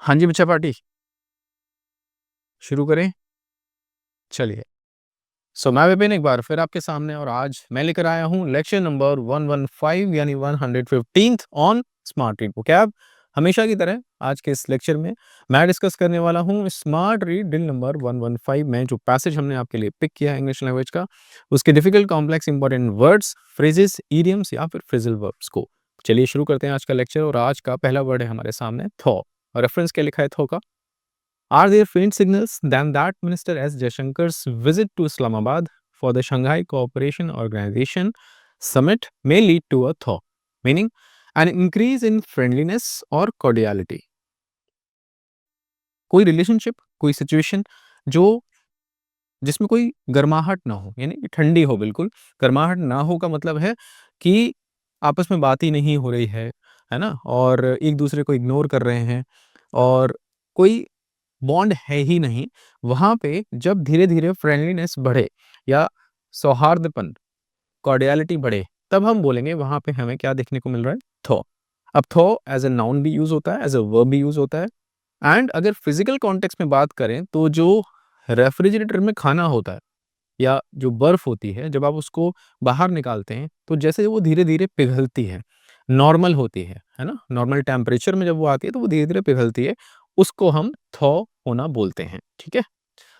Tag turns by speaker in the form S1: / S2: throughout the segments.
S1: हाँ जी, बच्चा पार्टी शुरू करें? चलिए। मैं विपिन एक बार फिर आपके सामने और आज मैं लेकर आया हूँ लेक्चर नंबर 115 यानी 115th on smart read vocab. हमेशा की तरह आज के इस लेक्चर में मैं डिस्कस करने वाला हूँ स्मार्ट रीड ड्रिल नंबर 115 में जो पैसेज हमने आपके लिए पिक किया है इंग्लिश लैंग्वेज का, उसके difficult, complex, important words, phrases, idioms या फिर फ्रेजल वर्ब्स को। चलिए शुरू करते हैं आज का लेक्चर और आज का पहला वर्ड है हमारे सामने थॉ। और रेफरेंस क्या लिखा है थॉ का? Are there faint signals than that Minister S. Jaishankar's visit to Islamabad for the Shanghai Cooperation Organization summit may lead to a thaw, meaning an increase in friendliness or cordiality? कोई relationship, कोई situation जो जिसमें कोई गर्माहट ना हो, यानी कि ठंडी हो बिल्कुल। गर्माहट ना हो का मतलब है कि आपस में बात ही नहीं हो रही है ना? और एक दूसरे को इग्नोर कर रहे हैं और कोई बॉन्ड है ही नहीं, वहाँ पे जब धीरे-धीरे फ्रेंडलीनेस बढ़े या सौहार्दपन, कॉर्डियलिटी बढ़े, तब हम बोलेंगे वहाँ पे हमें क्या देखने को मिल रहा है? थॉ। अब थॉ एज़ अ नाउन भी यूज़ होता है, एज़ अ वर्ब भी यूज़ होता है एंड अगर फिज़िकल कॉन्टेक्स्ट में बात करें तो जो रेफ्रिजरेटर में खाना होता है या जो बर्फ़ होती है, जब आप उसको बाहर निकालते हैं, तो जैसे वो धीरे-धीरे पिघलती है, नॉर्मल होती है ना? नॉर्मल टेम्परेचर में जब वो आती है, तो वो धीरे-धीरे पिघलती है, उसको हम थॉ होना बोलते हैं, ठीक है?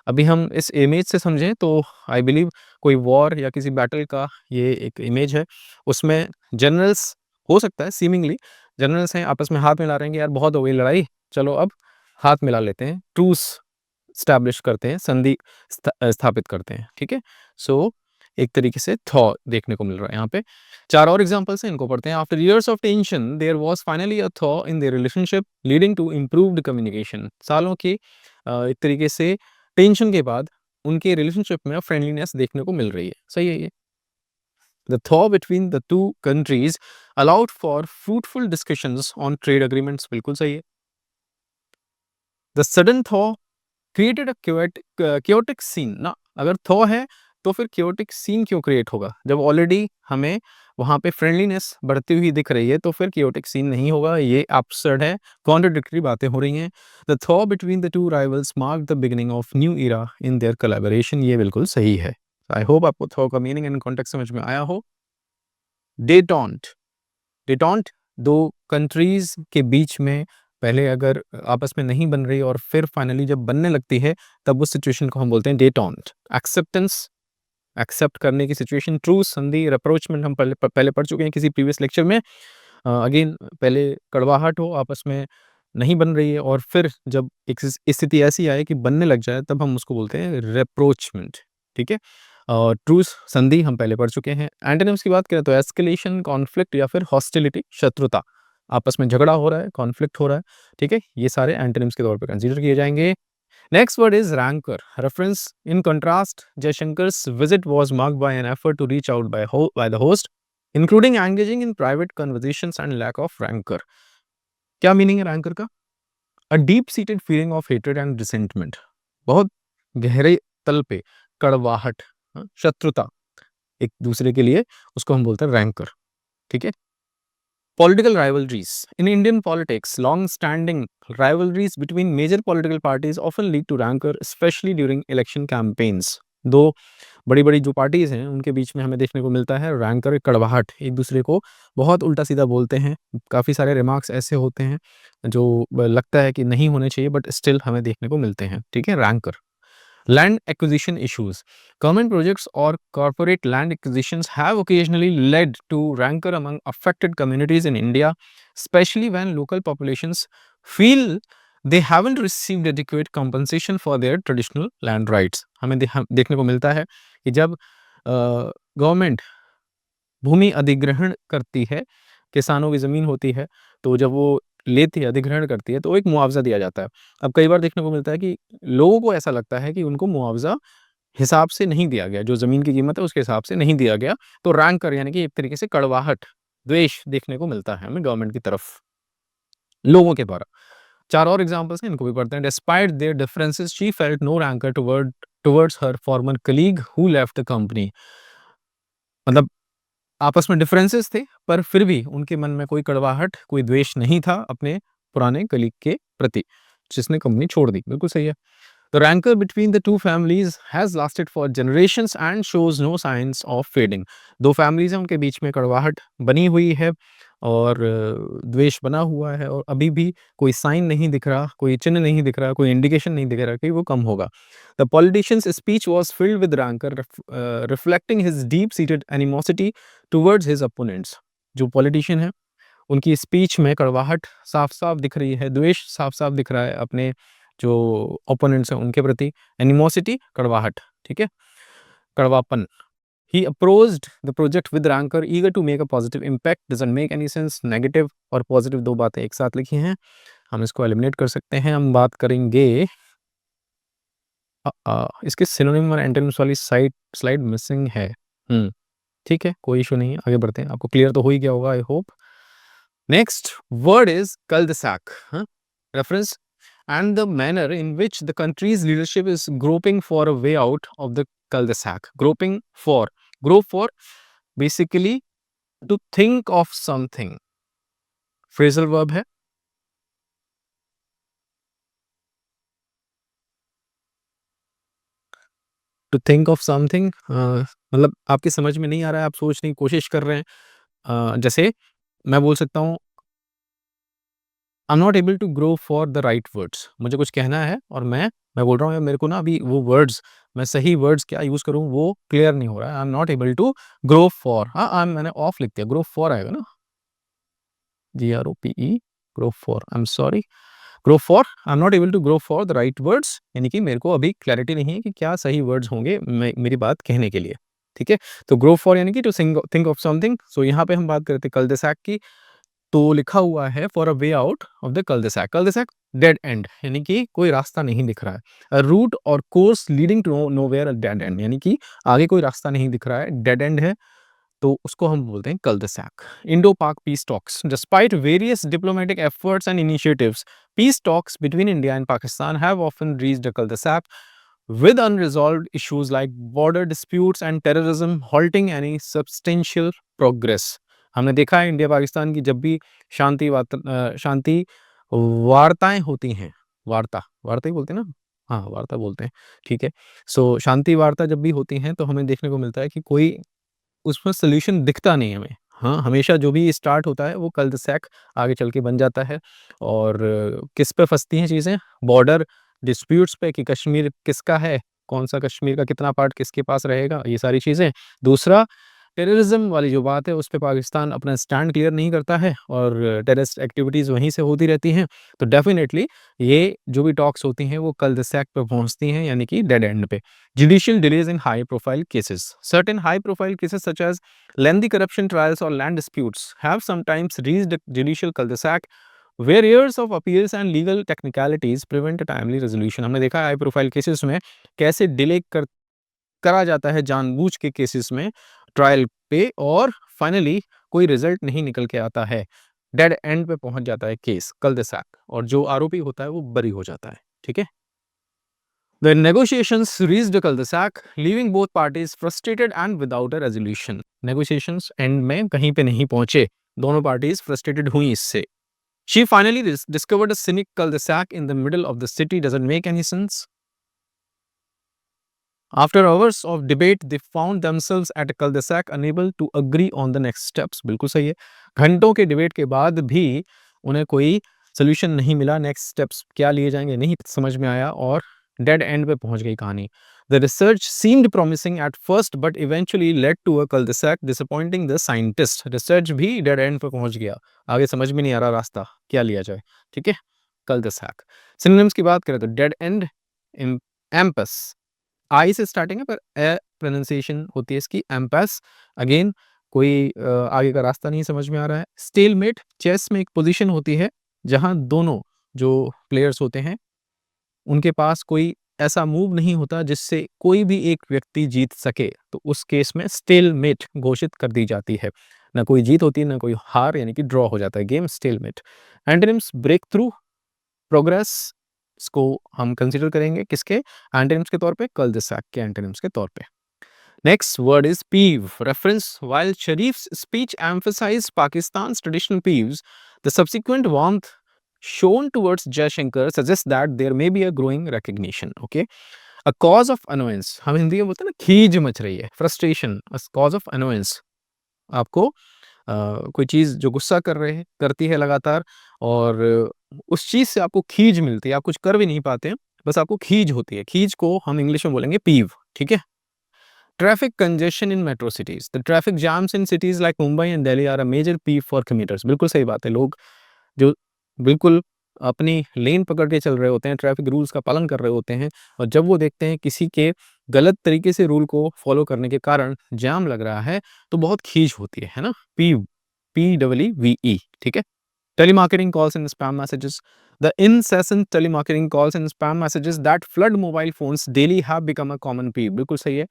S1: अभी हम इस इमेज से समझें तो आई बिलीव कोई वॉर या किसी बैटल का ये एक इमेज है, उसमें जनरल्स हो सकता है सीमिंगली जनरल्स हैं, आपस में हाथ मिला रहे हैं कि यार बहुत हो गई लड़ाई, चलो अब हाथ मिला लेते हैं, ट्रूस एस्टैब्लिश करते हैं, संधि स्थापित करते हैं, ठीक है? सो एक तरीके से थॉ देखने को मिल रहा है यहाँ पे। 4 और एग्ज़ाम्पल्स हैं, इनको पढ़ते हैं। After years of tension there was finally a thaw in their relationship leading to improved communication. सालों के एक तरीके से टेंशन के बाद उनके रिलेशनशिप में फ्रेंडलीनेस देखने को मिल रही है। सही है ये। The thaw between the two countries allowed for fruitful discussions on trade agreements। बिल्कुल सही है। The sudden thaw created a chaotic scene ना। अगर थॉ है तो फिर chaotic सीन क्यों क्रिएट होगा? जब ऑलरेडी हमें वहाँ पे फ्रेंडलीनेस बढ़ती हुई दिख रही है तो फिर chaotic सीन नहीं होगा, ये एब्सर्ड है, कॉन्ट्राडिक्टरी बातें हो रही हैं। The thaw between the two rivals marked the beginning of new era in their collaboration. ये बिल्कुल सही है। आई होप आपको थॉ का मीनिंग एंड कॉन्टेक्स्ट समझ में आया हो। डेटॉन्ट, डेटॉन्ट 2 कंट्रीज़ के बीच में पहले अगर आपस में नहीं बन रही और फिर फाइनली जब बनने लगती है, तब उस सिचुएशन को हम बोलते हैं डेटॉन्ट। एक्सेप्टेंस, एक्सेप्ट करने की सिचुएशन, ट्रू संधि, रिप्रोचमेंट हम पहले पढ़ चुके हैं किसी प्रीवियस लेक्चर में। अगेन पहले कड़वाहट हो, आपस में नहीं बन रही है और फिर जब एक स्थिति ऐसी आए कि बनने लग जाए, तब हम उसको बोलते हैं रिप्रोचमेंट, ठीक है? और ट्रूस संधि हम पहले पढ़ चुके हैं। एंटोनिम्स की बात करें तो एस्केलेशन, कॉन्फ्लिक्ट या फिर हॉस्टिलिटी, शत्रुता। आपस में झगड़ा हो रहा है, कॉन्फ्लिक्ट हो रहा है, ठीक है? ये सारे एंटोनिम्स के तौर पे कंसीडर किए जाएँगे। Next word is rancor. Reference in contrast, Jaishankar's visit was marked by an effort to reach out by the host, including engaging in private conversations and lack of rancor. क्या meaning है rancor का? A deep-seated feeling of hatred and resentment. बहुत गहरे तल पे कड़वाहट, शत्रुता एक दूसरे के लिए, उसको हम बोलते हैं rancor, ठीक है? Political rivalries. In Indian politics, long-standing rivalries between major political parties often lead to rancor, especially during election campaigns. दो बड़ी-बड़ी जो पार्टीज़ हैं, उनके बीच में हमें देखने को मिलता है रैंकर, कड़वाहट, एक-दूसरे को बहुत उल्टा-सीधा बोलते हैं। काफ़ी सारे रिमार्क्स ऐसे होते हैं, जो लगता है कि नहीं होने चाहिए, बट स्टिल हमें देखने को मिलते हैं, ठीक है? Ranker. Land acquisition issues. Government projects or corporate land acquisitions have occasionally led to rancor among affected communities in India, especially when local populations feel they haven't received adequate compensation for their traditional land rights. हमें देखने को मिलता है कि जब government भूमि अधिग्रहण करती है, किसानों की ज़मीन होती है, तो जब वो लेती है, अधिग्रहण करती है, तो एक मुआवज़ा दिया जाता है। अब कई बार देखने को मिलता है कि लोगों को ऐसा लगता है कि उनको मुआवज़ा हिसाब से नहीं दिया गया, जो ज़मीन की कीमत है उसके हिसाब से नहीं दिया गया, तो रैंकर यानी कि एक तरीके से कड़वाहट, द्वेष देखने को मिलता है हमें गवर्नमेंट की तरफ, लोगों के द्वारा। 4 और एग्ज़ाम्पल्स हैं, इनको भी पढ़ते हैं। Despite their differences she felt no rancour towards her former colleague who left the company. मतलब आपस में डिफरेंसेस थे, पर फिर भी उनके मन में कोई कड़वाहट, कोई द्वेष नहीं था अपने पुराने कलीग के प्रति। जिसने कंपनी छोड़ दी, बिल्कुल सही है। The rancor between the two families has lasted for generations and shows no signs of fading. दो फैमिलीज हैं, उनके बीच में कड़वाहट बनी हुई है और द्वेष बना हुआ है और अभी भी कोई साइन नहीं दिख रहा, कोई चिन्ह नहीं दिख रहा, कोई इंडिकेशन नहीं दिख रहा कि वो कम होगा। The politician's speech was filled with rancor, reflecting his deep-seated animosity towards his opponents. जो पॉलिटिशियन है, उनकी स्पीच में कड़वाहट साफ-साफ दिख रही है, द्वेष साफ-साफ दिख रहा है अपने जो ओपोनेंट्स हैं उनके प्रति, एनिमोसिटी कड़वाहट, ठीक है? कड़वापन। He approached the project with rancor, eager to make a positive impact. Doesn't make any sense. Negative और पॉजिटिव 2 बातें एक साथ लिखी हैं, हम इसको एलिमिनेट कर सकते हैं। हम बात करेंगे इसके सिनोनिम और एंटोनिम्स वाली स्लाइड मिसिंग है। ठीक है, कोई इश्यू नहीं है, आगे बढ़ते हैं। आपको क्लियर तो हो ही गया होगा, I hope. Next word is cul-de-sac, reference and the manner in which the country's leadership is groping for a way out of the cul-de-sac. Grope for basically to think of something. Phrasal verb है। To think of something मतलब आपकी समझ में नहीं आ रहा है, आप सोचने की कोशिश कर रहे हैं। जैसे मैं बोल सकता हूँ I am not able to grope for the right words. मुझे कुछ कहना है और मैं बोल रहा हूँ यार मेरे को ना अभी वो वर्ड्स, मैं सही वर्ड्स क्या यूज़ करूँ वो क्लियर नहीं हो रहा है। I am not able to grope for, मैंने ऑफ लिख दिया, ग्रो फॉर आएगा ना, GROPE, grope for. I am sorry, grope for, I am not able to grope for the right words, यानी कि मेरे को अभी क्लैरिटी नहीं है कि क्या सही वर्ड्स होंगे मेरी बात कहने के लिए, ठीक है? तो ग्रो फॉर यानी कि टू थिंक ऑफ समथिंग। सो यहाँ पे हम बात करते कल द सैक की, तो लिखा हुआ है for a way out of the cul-de-sac. Cul-de-sac dead end, यानी कि कोई रास्ता नहीं दिख रहा है। A route or course leading to nowhere, a dead end, यानी कि आगे कोई रास्ता नहीं दिख रहा है, डेड एंड है, तो उसको हम बोलते हैं cul-de-sac. Indo-Pak peace talks, despite various diplomatic efforts and initiatives, peace talks between India and Pakistan have often reached a cul-de-sac with unresolved issues like border disputes and terrorism halting any substantial progress। हमने देखा है India Pakistan की जब भी शांति वार्ताएं होती हैं, वार्ता ही बोलते हैं ना, हाँ वार्ता बोलते हैं, ठीक है। सो शांति वार्ता जब भी होती हैं तो हमें देखने को मिलता है कि कोई उसमें सॉल्यूशन दिखता नहीं है हमें। हाँ, हमेशा जो भी स्टार्ट होता है वो कल-de-sac आगे चल के बन जाता है और किस पे फँसती हैं चीज़ें? बॉर्डर डिस्प्यूट्स पे कि कश्मीर किसका है? कौन-सा कश्मीर का कितना पार्ट किसके पास रहेगा? ये सारी चीज़ें। दूसरा, टेररिज़्म वाली जो बात है उस पे पाकिस्तान अपना स्टैंड क्लियर नहीं करता है और टेररिस्ट एक्टिविटीज़ वहीं से होती रहती हैं। तो डेफ़िनेटली ये जो भी टॉक्स होती हैं वो कल-de-sac पे पहुँचती हैं, यानी कि डेड एंड पे। Judicial delays in high-profile cases. Certain high-profile cases such as lengthy corruption trials or land disputes have sometimes reached a judicial cul-de-sac where years of appeals and legal technicalities prevent a timely resolution। हमने देखा है high profile cases में कैसे delay करा जाता है जानबूझ के केसेस में ट्रायल पे और फाइनली कोई रिजल्ट नहीं निकल के आता है, डेड एंड पे पहुंच जाता है केस कल-de-sac और जो आरोपी होता है वो बरी हो जाता है, ठीक है। The negotiations reached a cul-de-sac, leaving both parties frustrated and without a resolution. Negotiations end में कहीं पे नहीं पहुंचे, दोनों parties frustrated हुई इससे। She finally discovered a scenic cul-de-sac in the middle of the city. Doesn't make any sense. After hours of debate, they found themselves at a cul-de-sac, unable to agree on the next steps. बिल्कुल सही है। घंटों के debate के बाद भी उन्हें कोई सोल्यूशन नहीं मिला, नेक्स्ट स्टेप्स क्या लिए जाएंगे नहीं समझ में आया और डेड एंड पे पहुंच गई कहानी। The research seemed promising at first but eventually led to a cul-de-sac, disappointing the scientist। Research भी डेड एंड पे पहुंच गया, आगे समझ में नहीं आ रहा रास्ता क्या लिया जाए, ठीक है। cul-de-sac सिनोनिम्स की बात करें तो डेड एंड, एम्पस, आई से स्टार्टिंग है पर ए प्रोनाउंसिएशन होती है इसकी, एम्पस। अगेन कोई आगे का रास्ता नहीं समझ में आ रहा है। स्टेलमेट, चेस में एक पोजीशन होती है जहां दोनों जो प्लेयर्स होते हैं उनके पास कोई ऐसा मूव नहीं होता जिससे कोई भी एक व्यक्ति जीत सके, तो उस केस में स्टेलमेट घोषित कर दी जाती है। ना कोई जीत होती है ना कोई हार, यानी कि ड्रॉ हो जाता है game, stalemate. Antonyms breakthrough, progress, इसको हम कंसीडर करेंगे किसके एंटोनिम्स के तौर पे? cul-de-sac के एंटोनिम्स के तौर पे। Next word is peeve, reference while Sharif's speech emphasized Pakistan's traditional peeves, the subsequent warmth shown towards Jaishankar suggests that there may be a growing recognition. Okay, a cause of annoyance, हम हिंदी में बोलते हैं ना, खीज much रही है, frustration, a cause of annoyance, आपको कोई चीज़ जो गुस्सा कर रहे हैं करती है लगातार, और उस चीज़ से आपको खीज मिलती है, आप कुछ कर भी नहीं पाते हैं, बस आपको खीज होती है। खीज को हम इंग्लिश में बोलेंगे पीव, ठीक है? Traffic congestion in metro cities, the traffic jams in cities like Mumbai and Delhi are a major peeve for commuters. बिल्कुल सही बात है। लोग जो बिल्कुल अपनी लेन पकड़ के चल रहे होते हैं, ट्रैफिक रूल्स का पालन कर रहे होते हैं, और जब वो देखते हैं किसी के गलत तरीके से रूल को फॉलो करने के कारण जाम लग रहा है, तो बहुत खीज होती है ना? पीव, P-E-E-V-E, ठीक है? Telemarketing calls and spam messages. The incessant telemarketing calls and spam messages that flood mobile phones daily have become a common peeve. बिल्कुल सही है।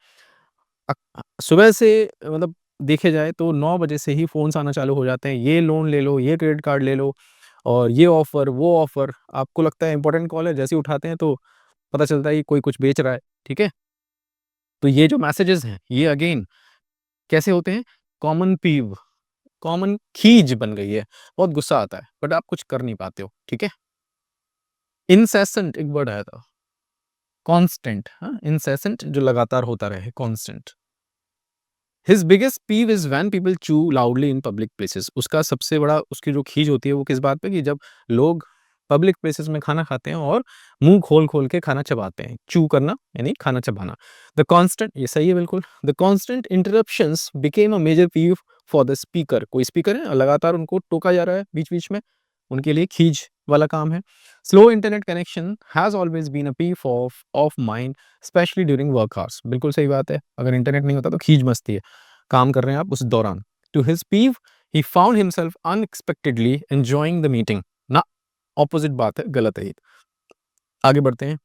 S1: सुबह से मतलब देखे जाए तो 9 बजे से ही फ़ोन्स आना चालू हो जाते हैं। ये लोन ले लो, ये क्रेडिट कार्ड ले लो, और ये ऑफ़र, वो ऑफ़र। आपको लगता है इम्पोर्टेंट कॉल है, जैसे ही उठाते हैं तो पता चलता है कि कोई कुछ बेच रहा है, ठीक है? तो ये जो मैसेजेस हैं, ये अगेन कैसे होते हैं? कॉमन पीव, कॉमन खीज बन गई है। बहुत गुस्सा आता है, बट आप कुछ कर नहीं पाते हो, ठीक है? इंसेसेंट एक वर्ड आया था, कांस्टेंट, हाँ, इंसेसेंट जो लगातार होता रहे, constant. His biggest peeve is when people chew loudly in public places. उसका सबसे बड़ा, उसकी जो खीज होती है वो किस बात पे, कि जब लोग पब्लिक प्लेसेस में खाना खाते हैं और मुंह खोल खोल के खाना चबाते हैं। चू करना यानी खाना चबाना। द कॉन्स्टेंट, ये सही है बिल्कुल। The constant interruptions became a major peeve for the speaker. कोई स्पीकर है, लगातार उनको टोका जा रहा है बीच बीच में, उनके लिए खीज वाला काम है। Slow internet connection has always been a peeve of mind especially during work hours. बिल्कुल सही बात है। अगर इंटरनेट नहीं होता तो खीज मचती है, काम कर रहे हैं आप उस दौरान। To his peeve he found himself unexpectedly enjoying the meeting. ना, ऑपोजिट बात है, गलत है ये। आगे बढ़ते हैं।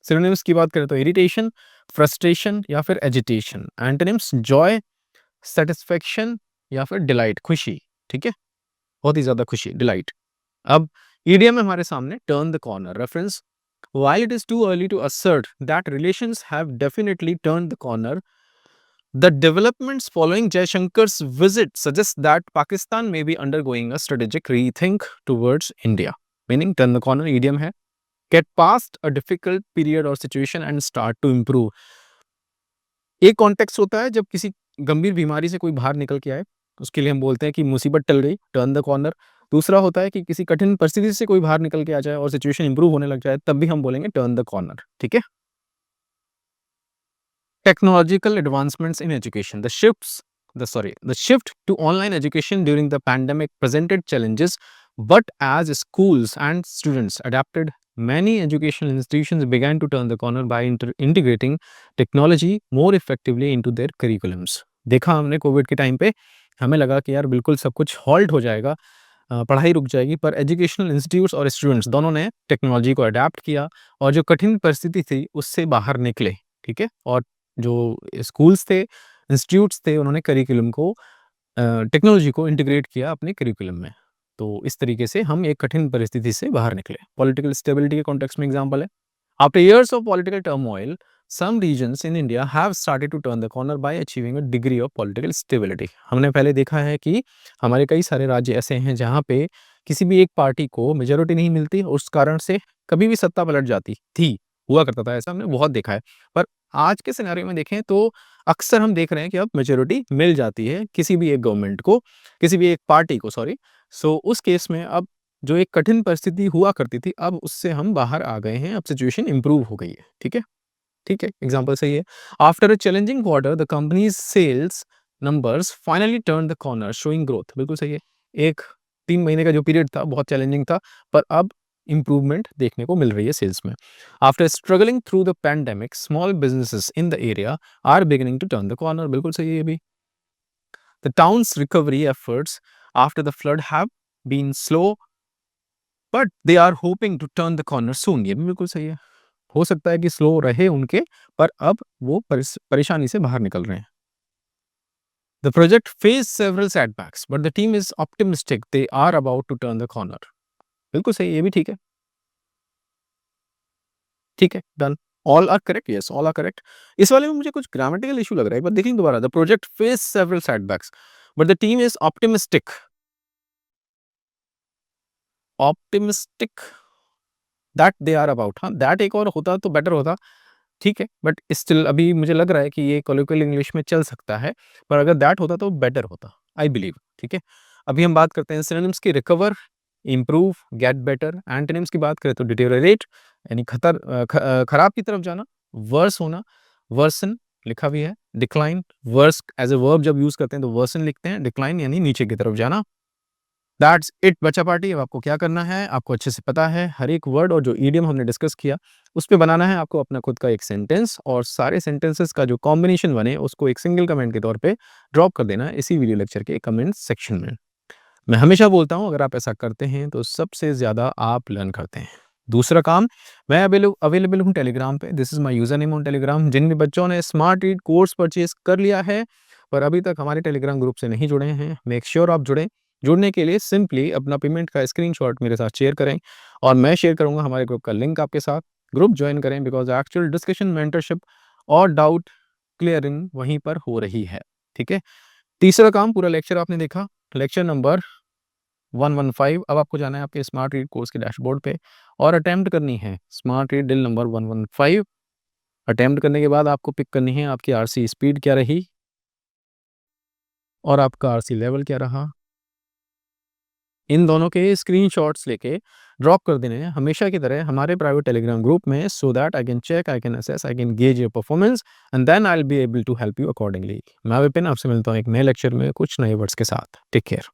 S1: सिनोनिम्स की बात करें तो इरिटेशन, फ्रस्ट्रेशन या फिर एजिटेशन। एंटोनिम्स जॉय, सेटिस्फेक्शन या फिर डिलाइट, खुशी, ठीक है? बहुत ही ज्यादा खुशी, डिलाइट। अब ईडियम है हमारे सामने, turn the corner. Reference, while it is too early to assert that relations have definitely turned the corner, the developments following Jaishankar's visit suggest that Pakistan may be undergoing a strategic rethink towards India. Meaning, turn the corner idiom है, get past a difficult period or situation and start to improve. एक context होता है जब किसी गंभीर बीमारी से कोई बाहर निकल के आए, उसके लिए हम बोलते हैं कि मुसीबत टल गई, टर्न द कॉर्नर। दूसरा होता है कि किसी कठिन परिस्थिति से कोई बाहर निकल के आ जाए और सिचुएशन इंप्रूव होने लग जाए, तब भी हम बोलेंगे टर्न द कॉर्नर, ठीक है? Technological advancements in education. The shift to online education during the pandemic presented challenges, but as schools and students adapted, many educational institutions began to turn the corner by integrating technology more effectively into their curriculums. देखा हमने Covid के time पे, हमें लगा कि यार बिल्कुल सब कुछ हॉल्ट हो जाएगा, पढ़ाई रुक जाएगी, पर एजुकेशनल इंस्टीट्यूट्स और स्टूडेंट्स दोनों ने टेक्नोलॉजी को अडैप्ट किया और जो कठिन परिस्थिति थी उससे बाहर निकले, ठीक है? और जो स्कूल्स थे, इंस्टीट्यूट्स थे, उन्होंने करिकुलम को टेक्नोलॉजी को इंटीग्रेट किया अपने करिकुलम में। तो इस तरीके से हम एक कठिन परिस्थिति से बाहर निकले। पॉलिटिकल स्टेबिलिटी के कॉन्टेक्स्ट में एग्जांपल है। After years of political turmoil, some regions in India have started to turn the corner by achieving a degree of political stability. हमने पहले देखा है कि हमारे कई सारे राज्य ऐसे हैं जहाँ पे किसी भी एक पार्टी को मेजॉरिटी नहीं मिलती, उस कारण से कभी भी सत्ता पलट जाती थी, हुआ करता था, ऐसा हमने बहुत देखा है। पर आज के सिनेरियो में देखें तो अक्सर हम देख रहे हैं कि अब मेजॉरिटी मिल जाती है किसी भी एक गवर्नमेंट को, किसी भी एक पार्टी को, सॉरी। सो उस केस में अब जो एक कठिन परिस्थिति हुआ करती थी, अब उससे हम बाहर आ गए हैं, अब सिचुएशन इंप्रूव हो गई है, ठीक है? ठीक है, एग्जांपल सही है। After a challenging quarter the company's sales numbers finally turn the corner showing growth. बिल्कुल सही है। एक 3 महीने का जो पीरियड था बहुत चैलेंजिंग था, पर अब इंप्रूवमेंट देखने को मिल रही है सेल्स में। After struggling through the pandemic, small businesses in the area are beginning to turn the corner. बिल्कुल सही है ये भी। The town's recovery efforts after the flood have been slow, but they are hoping to turn the corner soon. ये भी बिल्कुल सही है। हो सकता है कि स्लो रहे उनके, पर अब वो परेशानी से बाहर निकल रहे हैं। The project face several setbacks but the team is optimistic they are about to turn the corner. बिल्कुल सही, ये भी ठीक है। ठीक है, done. All are correct, yes, all are correct. इस वाले में मुझे कुछ ग्रामेटिकल इशू लग रहा है, एक बार देख लें दोबारा। The project face several setbacks but the team is optimistic. Optimistic that they are about. हाँ, दैट एक और होता तो बेटर होता, ठीक है, बट स्टिल अभी मुझे लग रहा है कि ये कॉलोquial इंग्लिश में चल सकता है, पर अगर दैट होता तो बेटर होता, आई बिलीव, ठीक है। अभी हम बात करते हैं सिनोनिम्स की। Recover, improve, get better. Antonyms की बात करें तो डिटेरियोरेट यानी खराब की तरफ जाना, वर्स होना, वर्सन लिखा भी है, decline, worse as a verb जब यूज करते हैं तो वर्सन लिखते हैं, डिक्लाइन यानी नीचे की तरफ जाना। दैट्स इट बच्चा पार्टी। अब आपको क्या करना है, आपको अच्छे से पता है हर एक वर्ड और जो ईडियम हमने डिस्कस किया उस पे बनाना है आपको अपना खुद का एक सेंटेंस, और सारे सेंटेंसेस का जो कॉम्बिनेशन बने उसको एक सिंगल कमेंट के तौर पे ड्रॉप कर देना है इसी वीडियो लेक्चर के कमेंट सेक्शन में। मैं हमेशा बोलता हूँ अगर आप ऐसा करते हैं तो सबसे ज़्यादा आप लर्न करते हैं। दूसरा काम, मैं अवेलेबल हूँ टेलीग्राम पे, this is my username on Telegram. जिन भी बच्चों ने स्मार्ट रीड कोर्स परचेज़ कर लिया है पर अभी तक हमारे टेलीग्राम ग्रुप से नहीं जुड़े हैं, मेक श्योर आप जुड़ें। जुड़ने के लिए सिंपली अपना पेमेंट का स्क्रीनशॉट मेरे साथ शेयर करें और मैं शेयर करूँगा हमारे ग्रुप का लिंक आपके साथ। ग्रुप जॉइन करें बिकॉज़ एक्चुअल डिस्कशन, मेंटरशिप और डाउट क्लियरिंग वहीं पर हो रही है, ठीक है? तीसरा काम, पूरा लेक्चर आपने देखा, लेक्चर नंबर 115। अब आपको जाना है आपके स्मार्ट रीड कोर्स के डैशबोर्ड पे और अटेम्प्ट करनी है smart read drill number 115। Attempt करने के बाद आपको पिक करनी है आपकी आरसी स्पीड क्या रही और आपका आरसी लेवल क्या रहा। इन दोनों के स्क्रीनशॉट्स लेके ड्रॉप कर देने हैं हमेशा की तरह हमारे प्राइवेट टेलीग्राम ग्रुप में, so that I can check, I can assess, I can gauge your performance and then I will be able to help you accordingly. मैं विपिन आपसे मिलता हूँ एक नए लेक्चर में कुछ नए वर्ड्स के साथ। Take care.